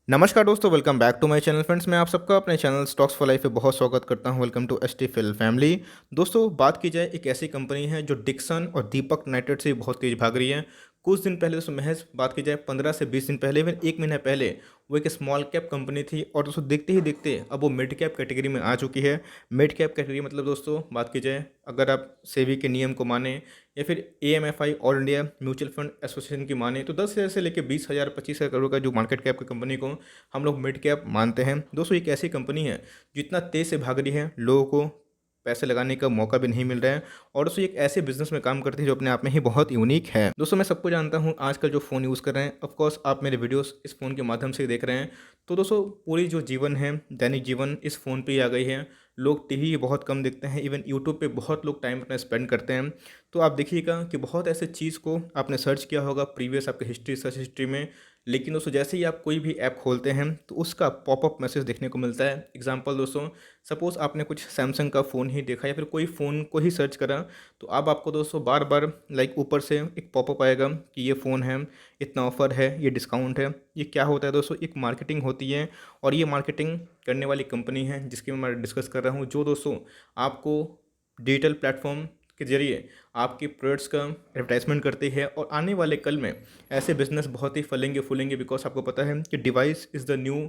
नमस्कार दोस्तों, welcome back to my channel friends. मैं आप सबका अपने चैनल स्टॉक्स फॉर लाइफ पे बहुत स्वागत करता हूं। Welcome to ST Phil family. दोस्तों, बात की जाए एक ऐसी कंपनी है जो डिक्सन और दीपक नाइट्रेट से बहुत तेज भाग रही है। कुछ दिन पहले दोस्तों, महज बात की जाए 15 से 20 दिन पहले, इवन एक महीना पहले वो एक स्मॉल कैप कंपनी थी और दोस्तों देखते ही देखते अब वो मिड कैप कैटेगरी में आ चुकी है। मिड कैप कैटेगरी मतलब दोस्तों बात की जाए, अगर आप सेबी के नियम को माने या फिर AMFI all India mutual fund association की माने तो 10,000 से लेकर 20,000 25,000 करोड़ का जो मार्केट कैप की कंपनी को हम लोग मिड कैप मानते हैं। दोस्तों एक ऐसी कंपनी है जो इतना तेज़ से भाग रही है, लोगों को पैसे लगाने का मौका भी नहीं मिल रहा है और दोस्तों एक ऐसे बिजनेस में काम करती है जो अपने आप में ही बहुत यूनिक है। दोस्तों मैं सबको जानता हूँ आजकल जो फ़ोन यूज़ कर रहे हैं, ऑफकोर्स आप मेरे वीडियोस इस फ़ोन के माध्यम से देख रहे हैं। तो दोस्तों पूरी जो जीवन है, दैनिक जीवन इस फ़ोन पे ही आ गई है। लोग टीवी बहुत कम देखते हैं, इवन यूट्यूब पे बहुत लोग टाइम अपना स्पेंड करते हैं। तो आप देखिएगा कि बहुत ऐसे चीज़ को आपने सर्च किया होगा प्रीवियस आपके हिस्ट्री सर्च हिस्ट्री में, लेकिन दोस्तों जैसे ही आप कोई भी ऐप खोलते हैं तो उसका पॉपअप मैसेज देखने को मिलता है। एग्जांपल दोस्तों, सपोज़ आपने कुछ सैमसंग का फ़ोन ही देखा या फिर कोई फ़ोन को ही सर्च करा, तो अब आपको दोस्तों बार बार लाइक ऊपर से एक पॉपअप आएगा कि ये फ़ोन है, इतना ऑफ़र है, ये डिस्काउंट है। ये क्या होता है दोस्तों, एक मार्केटिंग होती है और ये मार्केटिंग करने वाली कंपनी है जिसकी मैं डिस्कस कर रहा हूँ, जो दोस्तों आपको डिजिटल प्लेटफॉर्म के जरिए आपके प्रोडक्ट्स का एडवर्टाइजमेंट करती है और आने वाले कल में ऐसे बिजनेस बहुत ही फलेंगे फूलेंगे, बिकॉज आपको पता है कि device is the new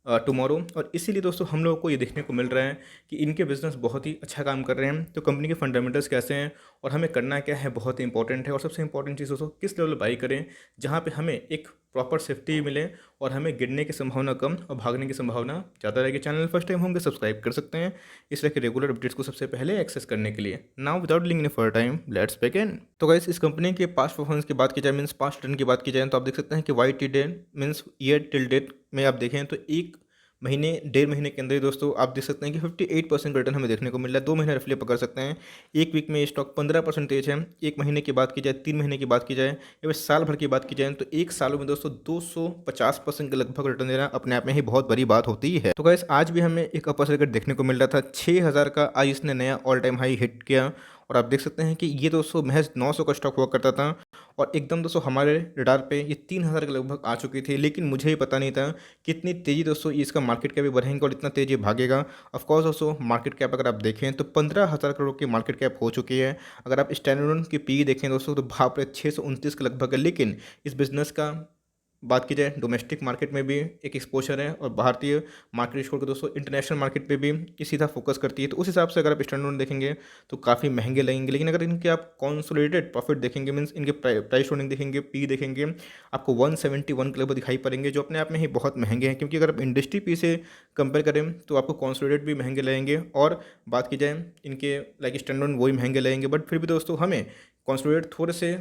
tomorrow. और इसीलिए दोस्तों हम लोगों को ये देखने को मिल रहा है कि इनके बिजनेस बहुत ही अच्छा काम कर रहे हैं। तो कंपनी के फंडामेंटल्स कैसे हैं और हमें करना क्या है बहुत ही इंपॉर्टेंट है। और सबसे इंपॉर्टेंट चीज़ दोस्तों, किस लेवल बाई करें जहाँ पे हमें एक प्रॉपर सेफ्टी मिले और हमें गिरने की संभावना कम और भागने की संभावना ज़्यादा रहेगी। चैनल फर्स्ट टाइम होंगे सब्सक्राइब कर सकते हैं इस तरह के रेगुलर अपडेट्स को सबसे पहले एक्सेस करने के लिए। Now without delaying any further time let's begin. तो गाइस, इस कंपनी के पास्ट परफॉर्मेंस की बात की जाए, मीन्स पास्ट रिटर्न की बात की जाए, तो आप देख सकते हैं कि Y T date means year till date में आप देखें तो एक महीने डेढ़ महीने के अंदर ही दोस्तों आप देख सकते हैं कि 58% रिटर्न हमें देखने को मिल रहा है। 2 महीने रफली पकड़ सकते हैं। एक वीक में ये स्टॉक 15% तेज है। एक महीने की बात की जाए, 3 महीने की बात की जाए या फिर साल भर की बात की जाए तो एक सालों में दोस्तों 250% के लगभग रिटर्न देना अपने आप में ही बहुत बड़ी बात होती है। तो गैस आज भी हमें एक अपर सर्किट देखने को मिल रहा था 6,000 का, आज इसने नया ऑल टाइम हाई हिट किया और आप देख सकते हैं कि ये दोस्तों महज 900 का स्टॉक हुआ करता था और एकदम दोस्तों हमारे रडार पे ये 3,000 के लगभग आ चुकी थी। लेकिन मुझे ही पता नहीं था कितनी तेज़ी दोस्तों इसका मार्केट कैप भी बढ़ेंगे और इतना तेज़ी भागेगा। ऑफकोर्स दोस्तों मार्केट कैप अगर आप देखें तो 15,000 करोड़ की मार्केट कैप हो चुकी है। अगर आप स्टैंडर्ड की पी देखें दोस्तों तो बाप रे 629 के लगभग है। लेकिन इस बिज़नेस का बात की जाए डोमेस्टिक मार्केट में भी एक एक्सपोजर है और भारतीय मार्केट छोड़ के दोस्तों इंटरनेशनल मार्केट पे भी ये सीधा फोकस करती है। तो उस हिसाब से अगर आप स्टैंडर्ड देखेंगे तो काफ़ी महंगे लगेंगे। लेकिन अगर इनके आप कॉन्सोलिडेटेड प्रॉफिट देखेंगे, मीन्स इनके प्राइस होल्डिंग देखेंगे, पी देखेंगे, आपको 171 के लगभग दिखाई पड़ेंगे, जो अपने आप में ही बहुत महंगे हैं। क्योंकि अगर आप इंडस्ट्री पी से कंपेयर करें तो आपको कॉन्सोलिडेट भी महंगे लगेंगे और बात की जाए इनके लाइक स्टैंडर्ड वही महंगे लगेंगे। बट फिर भी दोस्तों हमें कॉन्सोलिडेट थोड़े से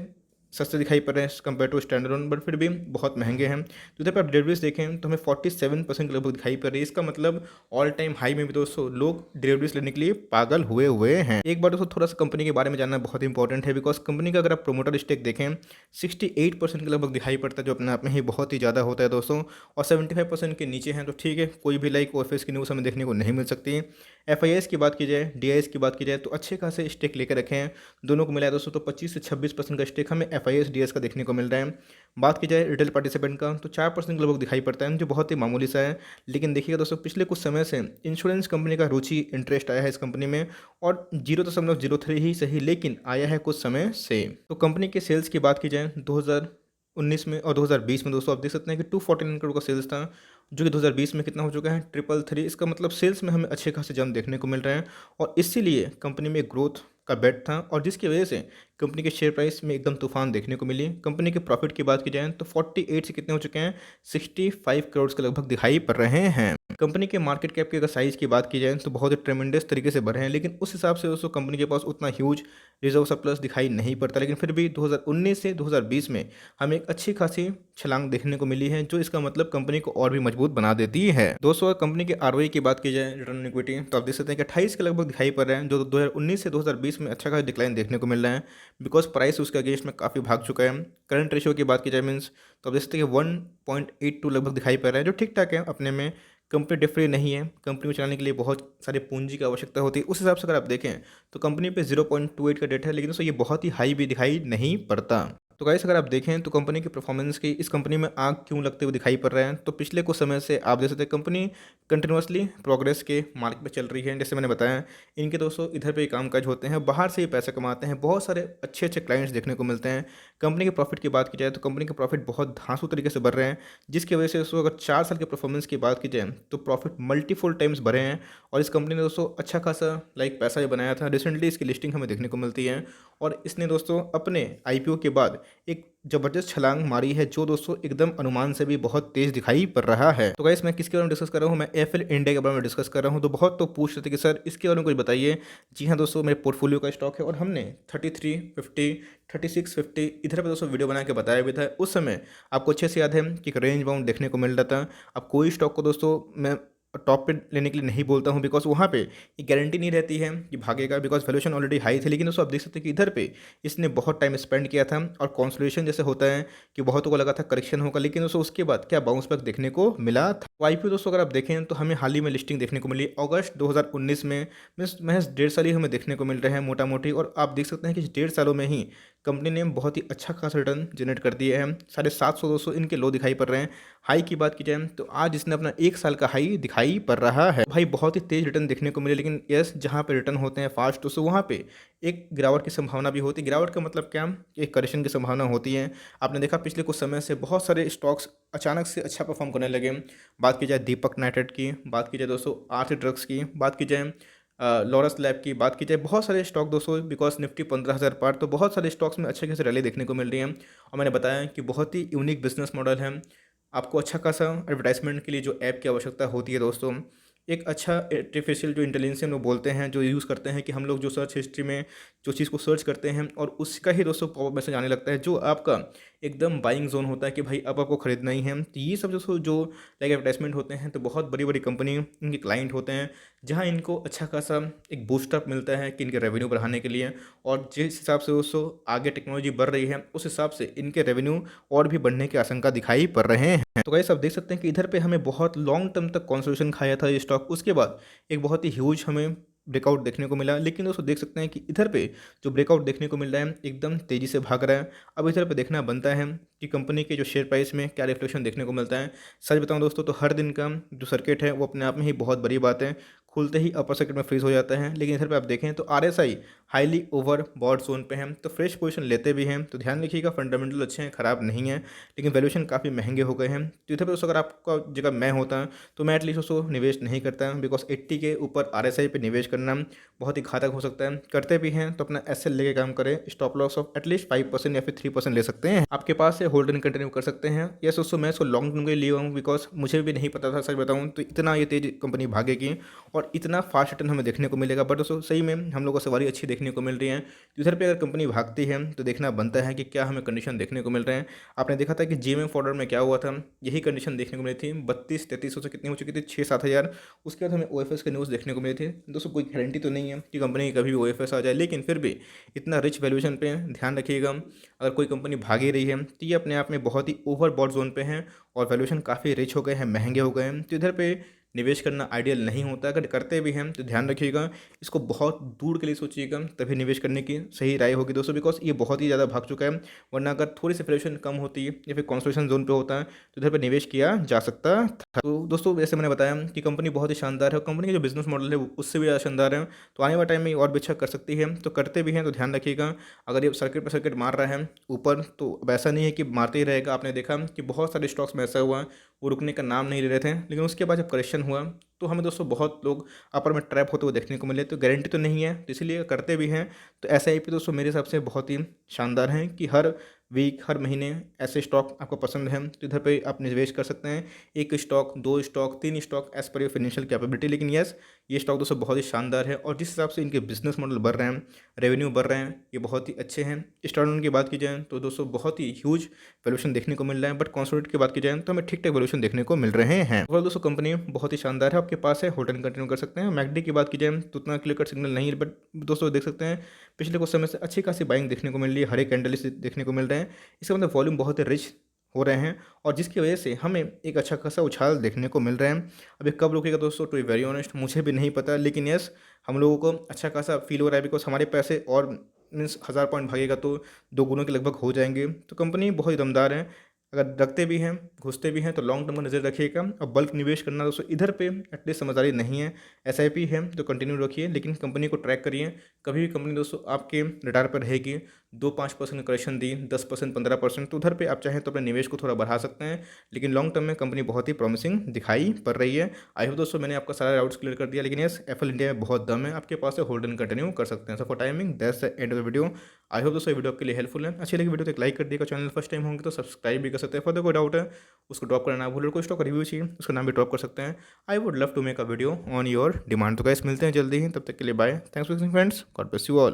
सस्ते दिखाई पड़ रहे हैं कंपेयर टू स्टैंडर्ड, बट फिर भी बहुत महंगे हैं। तो इधर पर आप डिलीवरीज देखें तो हमें 47% के लगभग दिखाई पड़ रही है। इसका मतलब ऑल टाइम हाई में भी दोस्तों लोग डिलीवरीज लेने के लिए पागल हुए हुए हैं। एक बार दोस्तों थोड़ा सा कंपनी के बारे में जानना बहुत इंपॉर्टेंट है, बिकॉज कंपनी का अगर आप प्रोमोटर स्टेक देखें 68% के लगभग दिखाई पड़ता है, जो अपने आप में ही बहुत ही ज़्यादा होता है दोस्तों। और 75% के नीचे हैं तो ठीक है, कोई भी लाइक ऑफिस की न्यूज़ हमें देखने को नहीं मिल सकती। एफ की बात की जाए, डी की बात की जाए तो अच्छे खासे स्टेक लेकर रखे हैं। दोनों को मिलाया दोस्तों तो 25 से 26% का स्टेक हमें FIS DS का देखने को मिल रहा है। बात की जाए रिटेल पार्टिसिपेंट का तो 4% के लगभग दिखाई पड़ता है, जो बहुत ही मामूली सा है। लेकिन देखिएगा दोस्तों पिछले कुछ समय से इंश्योरेंस कंपनी का रुचि इंटरेस्ट आया है इस कंपनी में और 0.03 ही सही लेकिन आया है कुछ समय से। तो कंपनी के सेल्स की बात की जाए 2019 में और 2020 में दोस्तों आप देख सकते हैं कि 249 करोड़ का सेल्स था, जो कि 2020 में कितना हो चुका है 333। इसका मतलब सेल्स में हमें अच्छे खासे जंप देखने को मिल रहे हैं और इसीलिए कंपनी में ग्रोथ का बेट था और जिसकी वजह से कंपनी के शेयर प्राइस में एकदम तूफान देखने को मिली। कंपनी के प्रॉफिट की बात की जाए तो 48 से कितने हो चुके हैं 65 करोड़ के लगभग दिखाई पड़ रहे हैं। कंपनी के मार्केट कैप के अगर साइज़ की बात की जाए तो बहुत ही ट्रेमेंडस तरीके से बढ़े हैं, लेकिन उस हिसाब से दोस्तों कंपनी के पास उतना ह्यूज रिजर्व सरप्लस दिखाई नहीं पड़ता। लेकिन फिर भी 2019 से 2020 में हमें एक अच्छी खासी छलांग देखने को मिली है, जो इसका मतलब कंपनी को और भी मजबूत बना देती है। दोस्तों कंपनी के ROE की बात की जाए, रिटर्न ऑन इक्विटी, तो आप देख सकते हैं कि 28 के लगभग दिखाई पड़ रहे हैं, जो 2019 से 2020 में अच्छा खासा डिक्लाइन देखने को मिल रहा है, बिकॉज प्राइस उसके अगेंस्ट में काफ़ी भाग चुका है। करंट रेशियो की बात की जाए मीन्स तो आप देख सकते हैं कि 1.82 लगभग दिखाई पड़ रहा है, जो ठीक ठाक है अपने में। कंपनी डेट फ्री नहीं है, कंपनी को चलाने के लिए बहुत सारे पूंजी की आवश्यकता होती है। उस हिसाब से अगर आप देखें तो कंपनी पे 0.28 का डेट है, लेकिन दोस्तों ये बहुत ही हाई भी दिखाई नहीं पड़ता। तो गाइस अगर आप देखें तो कंपनी की परफॉर्मेंस की इस कंपनी में आग क्यों लगते हुए दिखाई पड़ रहे हैं, तो पिछले कुछ समय से आप देख सकते हैं कंपनी कंटिन्यूअसली प्रोग्रेस के मार्ग पे चल रही है। जैसे मैंने बताया, इनके दोस्तों इधर पे ही कामकाज होते हैं, बाहर से ही पैसा कमाते हैं, बहुत सारे अच्छे अच्छे क्लाइंट्स देखने को मिलते हैं। कंपनी के प्रॉफिट की बात की जाए तो कंपनी के प्रॉफिट बहुत धांसू तरीके से बढ़ रहे हैं, जिसकी वजह से दोस्तों अगर 4 साल के परफॉर्मेंस की बात की जाए तो प्रॉफिट मल्टीफुल टाइम्स बढ़े हैं। और इस कंपनी ने दोस्तों अच्छा खासा पैसा भी बनाया था। रिसेंटली इसकी लिस्टिंग हमें देखने को मिलती है और इसने दोस्तों अपने आईपीओ के बाद एक जबरदस्त छलांग मारी है, जो दोस्तों एकदम अनुमान से भी बहुत तेज दिखाई पड़ रहा है। तो गाइस मैं किसके बारे में डिस्कस कर रहा हूँ, मैं एफएल इंडिया के बारे में डिस्कस कर रहा हूँ। तो बहुत तो पूछ रहे थे कि सर इसके बारे में कुछ बताइए। जी हाँ दोस्तों, मेरे पोर्टफोलियो का स्टॉक है और हमने 3350 3650 इधर पे दोस्तों वीडियो बना के बताया भी था। उस समय आपको अच्छे से याद है कि एक रेंज बाउंड देखने को मिल रहा था। अब कोई स्टॉक को दोस्तों मैं टॉप पे लेने के लिए नहीं बोलता हूँ, बिकॉज वहाँ पे ये गारंटी नहीं रहती है कि भागेगा, बिकॉज वैल्यूएशन ऑलरेडी हाई थी। लेकिन दोस्तों आप देख सकते हैं कि इधर पे इसने बहुत टाइम स्पेंड किया था और कॉन्सोलिडेशन जैसे होता है कि बहुतों को लगा था करेक्शन होगा, लेकिन दोस्तों उसके बाद क्या बाउंस बैक देखने को मिला था। वाईपीओ दोस्तों अगर आप देखें तो हमें हाल ही में लिस्टिंग देखने को मिली अगस्त 2019 में। मीन्स महज 1.5 साल ही हमें देखने को मिल रहे हैं मोटा मोटी, और आप देख सकते हैं कि इस 1.5 सालों में ही कंपनी ने बहुत ही अच्छा खासा रिटर्न जनरेट कर दिया है। 750 200 इनके लो दिखाई पड़ रहे हैं। हाई की बात की जाए तो आज इसने अपना 1 साल का हाई दिखाई पड़ रहा है। भाई बहुत ही तेज रिटर्न देखने को मिले, लेकिन यस जहाँ पे रिटर्न होते हैं फास्ट तो वहाँ पे एक गिरावट की संभावना भी होती है। गिरावट का मतलब क्या, एक करेक्शन की संभावना होती है। आपने देखा पिछले कुछ समय से बहुत सारे स्टॉक्स अचानक से अच्छा परफॉर्म करने लगे। बात की जाए दीपक नाइट्रेट की, बात की जाए दोस्तों आरती ड्रग्स की, बात की जाए लॉरस लैब की, बात की जाए बहुत सारे स्टॉक दोस्तों, बिकॉज निफ्टी 15,000 पार, तो बहुत सारे स्टॉक्स में अच्छे खासे रैली देखने को मिल रही है। और मैंने बताया कि बहुत ही यूनिक बिजनेस मॉडल है। आपको अच्छा खासा एडवर्टाइजमेंट के लिए जो ऐप की आवश्यकता होती है दोस्तों, एक अच्छा आर्टिफिशियल जो इंटेलिजेंस हम लोग बोलते हैं, जो यूज़ करते हैं कि हम लोग जो सर्च हिस्ट्री में जो चीज़ को सर्च करते हैं और उसका ही दोस्तों पॉपअप मैसेज आने लगता है, जो आपका एकदम बाइंग जोन होता है कि भाई अब आपको खरीदना ही है। तो ये सब जो एडवर्टाइजमेंट होते हैं, तो बहुत बड़ी बड़ी कंपनी इनके क्लाइंट होते हैं, जहाँ इनको अच्छा खासा एक बूस्टअप मिलता है कि इनके रेवेन्यू बढ़ाने के लिए। और जिस हिसाब से दोस्तों आगे टेक्नोलॉजी बढ़ रही है, उस हिसाब से इनके रेवेन्यू और भी बढ़ने की आशंका दिखाई पड़ रहे हैं। तो गाइस आप देख सकते हैं कि इधर पे हमें बहुत लॉन्ग टर्म तक कंसोलिडेशन खाया था ये स्टॉक, उसके बाद एक बहुत ही ह्यूज हमें ब्रेकआउट देखने को मिला। लेकिन दोस्तों देख सकते हैं कि इधर पे जो ब्रेकआउट देखने को मिल रहा है एकदम तेज़ी से भाग रहा है। अब इधर पे देखना बनता है कि कंपनी के जो शेयर प्राइस में क्या रिफ्लेक्शन देखने को मिलता है। सच बताऊं दोस्तों तो हर दिन का जो सर्किट है वो अपने आप में ही बहुत बड़ी बात है। खुलते ही अपर सर्किट में फ्रीज हो जाता है, लेकिन इधर पे आप देखें तो RSI highly overbought zone पे हैं, तो फ्रेश पोजीशन लेते भी हैं। तो ध्यान रखिएगा, फंडामेंटल अच्छे हैं, ख़राब नहीं है, लेकिन वैल्यूएशन काफ़ी महंगे हो गए हैं। तो इधर पे दोस्तों अगर आपका जगह मैं होता तो मैं एटलीस्ट उसको निवेश नहीं करता, बिकॉज 80 के ऊपर आरएसआई पे निवेश करना बहुत ही घातक हो सकता है। करते भी हैं तो अपना एसएल लेके काम करें, स्टॉप लॉस ऑफ एटलीस्ट 5% या फिर 3% ले सकते हैं। आपके पास है होल्ड एंड कंटिन्यू कर सकते हैं। यस दोस्तों मैं इसको लॉन्ग टर्म के लिए लिया हूँ, बिकॉज मुझे भी नहीं पता था सच बताऊँ तो इतना ये तेज कंपनी भागेगी और इतना फास्ट रिटर्न हमें देखने को मिलेगा। बट दोस्तों सही में हम लोग को सवारी अच्छी देखने को मिल रही है। तो इधर पे अगर कंपनी भागती है तो देखना बनता है कि क्या हमें कंडीशन देखने को मिल रहे हैं। आपने देखा था कि जीएमएम फॉरवर्ड में क्या हुआ था, यही कंडीशन देखने को मिली थी। 32-33 से कितनी हो चुकी थी, 6-7 हज़ार। उसके बाद हमें ओएफएस के न्यूज़ देखने को मिली थी। दोस्तों कोई गारंटी तो नहीं है कि कंपनी कभी भी ओएफएस आ जाए, लेकिन फिर भी इतना रिच वैल्यूएशन पे ध्यान रखिएगा। अगर कोई कंपनी भागी रही है तो ये अपने आप में बहुत ही ओवर बॉट जोन पे है और वैल्यूएशन काफ़ी रिच हो गए हैं, महंगे हो गए हैं। तो इधर पे निवेश करना आइडियल नहीं होता। अगर करते भी हैं तो ध्यान रखिएगा, इसको बहुत दूर के लिए सोचिएगा, तभी निवेश करने की सही राय होगी दोस्तों, बिकॉज ये बहुत ही ज़्यादा भाग चुका है। वरना अगर थोड़ी सी वैल्यूएशन कम होती है या फिर कंसोलिडेशन जोन पे होता है तो इधर पे निवेश किया जा सकता था। तो दोस्तों जैसे मैंने बताया कि कंपनी बहुत ही शानदार है और कंपनी का जो बिजनेस मॉडल है उससे भी ज़्यादा शानदार है। तो आने वाले टाइम में और भी अच्छा कर सकती है, तो करते भी हैं तो ध्यान रखिएगा। अगर ये सर्किट पर सर्किट मार रहा है ऊपर, तो अब ऐसा नहीं है कि मारते ही रहेगा। आपने देखा कि बहुत सारे स्टॉक्स में ऐसा हुआ वो रुकने का नाम नहीं ले रहे थे, लेकिन उसके बाद जब करेक्शन हुआ तो हमें दोस्तों बहुत लोग अपर में ट्रैप होते हुए देखने को मिले। तो गारंटी तो नहीं है, तो इसीलिए करते भी हैं। तो एसआईपी दोस्तों मेरे हिसाब से बहुत ही शानदार हैं कि हर वीक हर महीने ऐसे स्टॉक आपको पसंद हैं तो इधर पे आप निवेश कर सकते हैं। एक stock, 2 stock, 3 stock as per your financial capability. लेकिन यस ये स्टॉक दोस्तों बहुत ही शानदार है और जिस हिसाब से इनके बिजनेस मॉडल बढ़ रहे हैं, रेवेन्यू बढ़ रहे हैं, ये बहुत ही अच्छे हैं। स्टैंडर्ड की बात की जाए तो दोस्तों बहुत ही ह्यूज वैल्यूएशन देखने को मिल रहा है, बट कॉन्सोलिडेट की बात की जाए तो हमें ठीक ठाक वैल्यूएशन देखने को मिल रहे हैं। और दोस्तों कंपनी बहुत ही शानदार है, आपके पास है होल्ड एंड कंटिन्यू कर सकते हैं। मैकडी की बात की जाए तो उतना क्लियर कट सिग्नल नहीं है, बट दोस्तों देख सकते हैं पिछले कुछ समय से अच्छी खासी बाइंग देखने को मिल रही है, हरे कैंडल देखने को मिल रहे हैं। इसका मतलब वॉल्यूम बहुत ही रिच हो रहे हैं और जिसकी वजह से हमें एक अच्छा खासा उछाल देखने को मिल रहे हैं। अब ये कब रुकेगा दोस्तों, टू बी वेरी ऑनेस्ट मुझे भी नहीं पता, लेकिन यस हम लोगों को अच्छा खासा फील हो रहा है, बिकॉज हमारे पैसे और मीन्स 1000 पॉइंट भागेगा तो 2 गुना के लगभग हो जाएंगे। तो कंपनी बहुत ही दमदार है। अगर रखते भी हैं, घुसते भी हैं तो लॉन्ग टर्म का नज़र रखिएगा। और बल्क निवेश करना दोस्तों इधर पे एटलीस्ट समझदारी नहीं है। एसआईपी है तो कंटिन्यू रखिए, लेकिन कंपनी को ट्रैक करिए। कभी भी कंपनी दोस्तों आपके रडार पर रहेगी, 2-5% करेक्शन दी, 10%, 15%, तो उधर पे आप चाहें तो अपने निवेश को थोड़ा बढ़ा सकते हैं। लेकिन लॉन्ग टर्म में कंपनी बहुत ही प्रॉमिसिंग दिखाई पड़ रही है। आई होप दोस्तों मैंने आपका सारा डाउट्स क्लियर कर दिया। लेकिन यस, एफएल इंडिया में बहुत दम है, आपके पास है, होल्ड एंड कंटिन्यू कर सकते हैं। So for timing that's the end of the video. I hope दोस्तों ये वीडियो आपके लिए हेल्पफुल है। अच्छी लगी वीडियो तो एक लाइक कर दिएगा। चैनल फर्स्ट टाइम होंगे तो सब्सक्राइब भी कर सकते हैं। फर्दर कोई डाउट है उसको ड्रॉप करना भूल, कोई स्टॉक रिव्यू चाहिए उसका नाम भी ड्रॉप कर सकते हैं। I would love to make a video on your demand. तो गाइस मिलते हैं जल्दी ही, तब तक के लिए bye. Thanks for watching friends, God bless you all.